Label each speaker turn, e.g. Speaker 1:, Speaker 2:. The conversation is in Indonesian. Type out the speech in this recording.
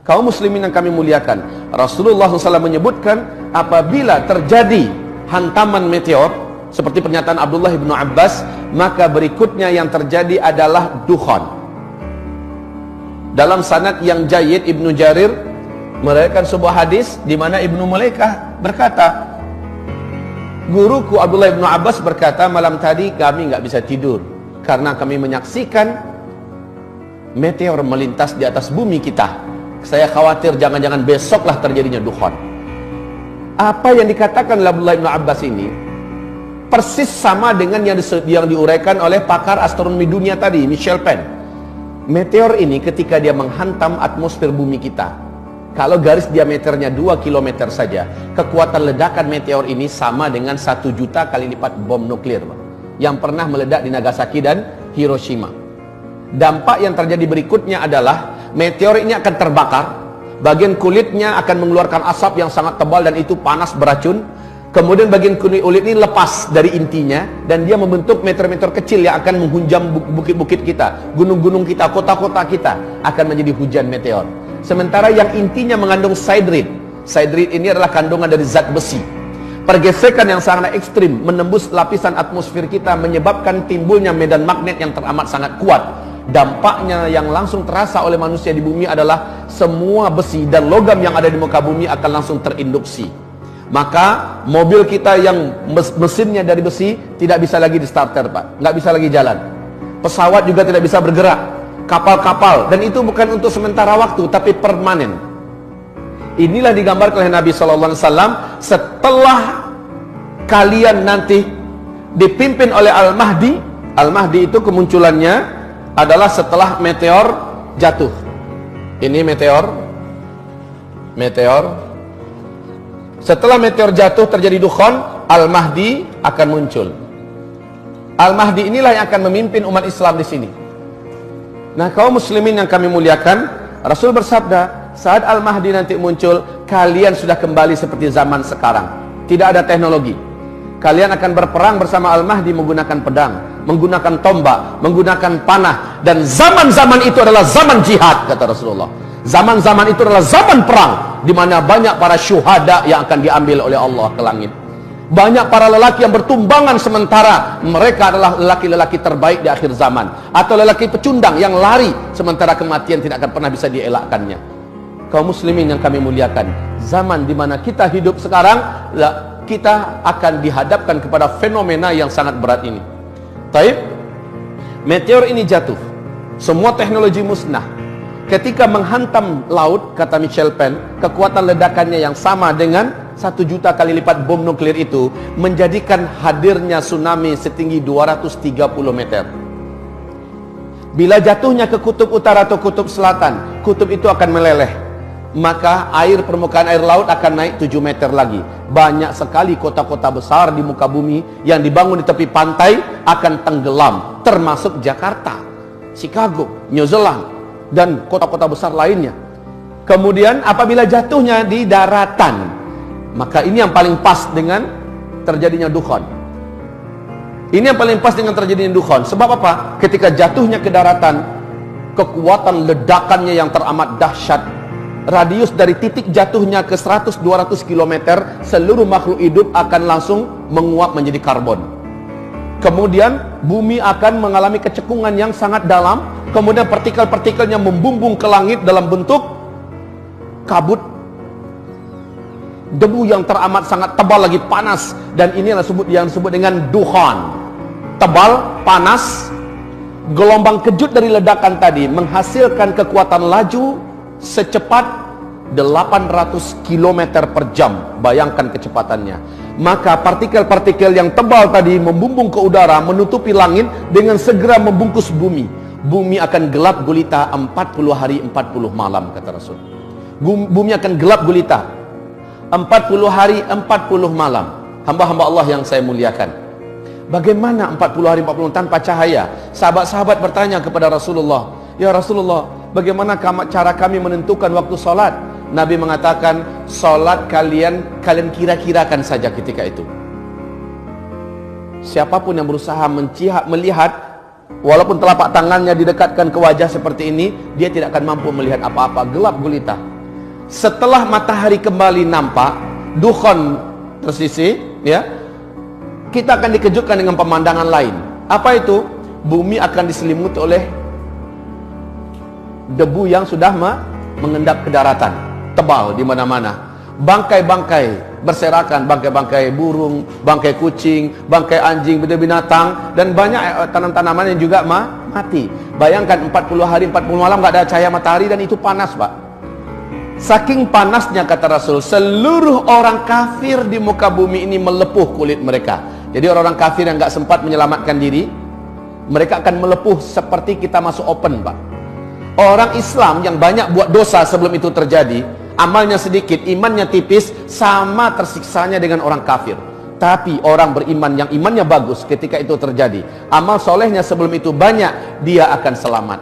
Speaker 1: Kaum muslimin yang kami muliakan, Rasulullah SAW menyebutkan apabila terjadi hantaman meteor seperti pernyataan Abdullah ibnu Abbas, maka berikutnya yang terjadi adalah dukhan. Dalam sanad yang jayyid, Ibnu Jarir meriwayatkan sebuah hadis di mana Ibnu Mulaikah berkata, guruku Abdullah ibnu Abbas berkata, malam tadi kami nggak bisa tidur karena kami menyaksikan meteor melintas di atas bumi kita. Saya khawatir jangan-jangan besoklah terjadinya dukhan. Apa yang dikatakan Abdullah ibnu Abbas ini persis sama dengan yang diuraikan oleh pakar astronomi dunia tadi, Michel Penn. Meteor ini ketika dia menghantam atmosfer bumi kita, kalau garis diameternya 2 km saja, kekuatan ledakan meteor ini sama dengan 1 juta kali lipat bom nuklir yang pernah meledak di Nagasaki dan Hiroshima. Dampak yang terjadi berikutnya adalah meteor ini akan terbakar, bagian kulitnya akan mengeluarkan asap yang sangat tebal dan itu panas beracun. Kemudian bagian kulit ini lepas dari intinya dan dia membentuk meteor-meteor kecil yang akan menghunjam bukit-bukit kita, gunung-gunung kita, kota-kota kita akan menjadi hujan meteor. Sementara yang intinya mengandung siderid. Siderid ini adalah kandungan dari zat besi. Pergesekan yang sangat ekstrim menembus lapisan atmosfer kita menyebabkan timbulnya medan magnet yang teramat sangat kuat. Dampaknya yang langsung terasa oleh manusia di bumi adalah semua besi dan logam yang ada di muka bumi akan langsung terinduksi. Maka mobil kita yang mesinnya dari besi tidak bisa lagi di starter, Pak, nggak bisa lagi jalan. Pesawat juga tidak bisa bergerak, kapal-kapal, dan itu bukan untuk sementara waktu tapi permanen. Inilah digambarkan oleh Nabi SAW setelah kalian nanti dipimpin oleh Al-Mahdi. Al-Mahdi itu kemunculannya adalah setelah meteor jatuh. Ini meteor. Setelah meteor jatuh terjadi dukhan, Al-Mahdi akan muncul. Al-Mahdi inilah yang akan memimpin umat Islam di sini. Nah, kaum muslimin yang kami muliakan, Rasul bersabda, saat Al-Mahdi nanti muncul, kalian sudah kembali seperti zaman sekarang. Tidak ada teknologi. Kalian akan berperang bersama Al-Mahdi menggunakan pedang, menggunakan tombak, menggunakan panah, dan zaman-zaman itu adalah zaman jihad, kata Rasulullah. Zaman-zaman itu adalah zaman perang, di mana banyak para syuhada yang akan diambil oleh Allah ke langit. Banyak para lelaki yang bertumbangan sementara mereka adalah lelaki-lelaki terbaik di akhir zaman, atau lelaki pecundang yang lari sementara kematian tidak akan pernah bisa dielakkannya. Kaum muslimin yang kami muliakan, zaman di mana kita hidup sekarang, kita akan dihadapkan kepada fenomena yang sangat berat ini. Taib, meteor ini jatuh, semua teknologi musnah. Ketika menghantam laut, kata Michel Penn, kekuatan ledakannya yang sama dengan 1 juta kali lipat bom nuklir itu menjadikan hadirnya tsunami setinggi 230 meter. Bila jatuhnya ke kutub utara atau kutub selatan, kutub itu akan meleleh. Maka permukaan air laut akan naik 7 meter lagi. Banyak sekali kota-kota besar di muka bumi yang dibangun di tepi pantai akan tenggelam, termasuk Jakarta, Chicago, New Zealand, dan kota-kota besar lainnya. Kemudian apabila jatuhnya di daratan, maka ini yang paling pas dengan terjadinya dukhan. Ini yang paling pas dengan terjadinya dukhan. Sebab apa? Ketika jatuhnya ke daratan, kekuatan ledakannya yang teramat dahsyat. Radius dari titik jatuhnya ke 100-200 km, seluruh makhluk hidup akan langsung menguap menjadi karbon. Kemudian bumi akan mengalami kecekungan yang sangat dalam. Kemudian partikel-partikelnya membumbung ke langit dalam bentuk kabut, debu yang teramat sangat tebal lagi panas. Dan inilah yang disebut dengan dukhan. Tebal, panas, gelombang kejut dari ledakan tadi menghasilkan kekuatan laju secepat 800 km per jam. Bayangkan kecepatannya. Maka partikel-partikel yang tebal tadi membumbung ke udara, menutupi langit dengan segera membungkus bumi. Bumi akan gelap gulita 40 hari 40 malam, kata Rasul. Bumi akan gelap gulita 40 hari 40 malam. Hamba-hamba Allah yang saya muliakan, bagaimana 40 hari 40 malam tanpa cahaya? Sahabat-sahabat bertanya kepada Rasulullah, ya Rasulullah, bagaimana cara kami menentukan waktu sholat? Nabi mengatakan, sholat kalian kira-kirakan saja ketika itu. Siapapun yang berusaha melihat, walaupun telapak tangannya didekatkan ke wajah seperti ini, dia tidak akan mampu melihat apa-apa, gelap gulita. setelah matahari kembali nampak, dukhon tersisih, ya, kita akan dikejutkan dengan pemandangan lain. Apa itu? Bumi akan diselimuti oleh debu yang sudah mengendap ke daratan, tebal di mana-mana. Bangkai-bangkai berserakan, bangkai-bangkai burung, bangkai kucing, bangkai anjing, binatang, dan banyak tanam-tanaman yang juga mati. Bayangkan 40 hari 40 malam nggak ada cahaya matahari, dan itu panas, Pak. Saking panasnya, kata Rasul, seluruh orang kafir di muka bumi ini melepuh kulit mereka. Jadi orang-orang kafir yang nggak sempat menyelamatkan diri, mereka akan melepuh seperti kita masuk open, Pak. Orang Islam yang banyak buat dosa sebelum itu terjadi, amalnya sedikit, imannya tipis, sama tersiksanya dengan orang kafir. Tapi orang beriman yang imannya bagus, ketika itu terjadi, amal solehnya sebelum itu banyak, dia akan selamat.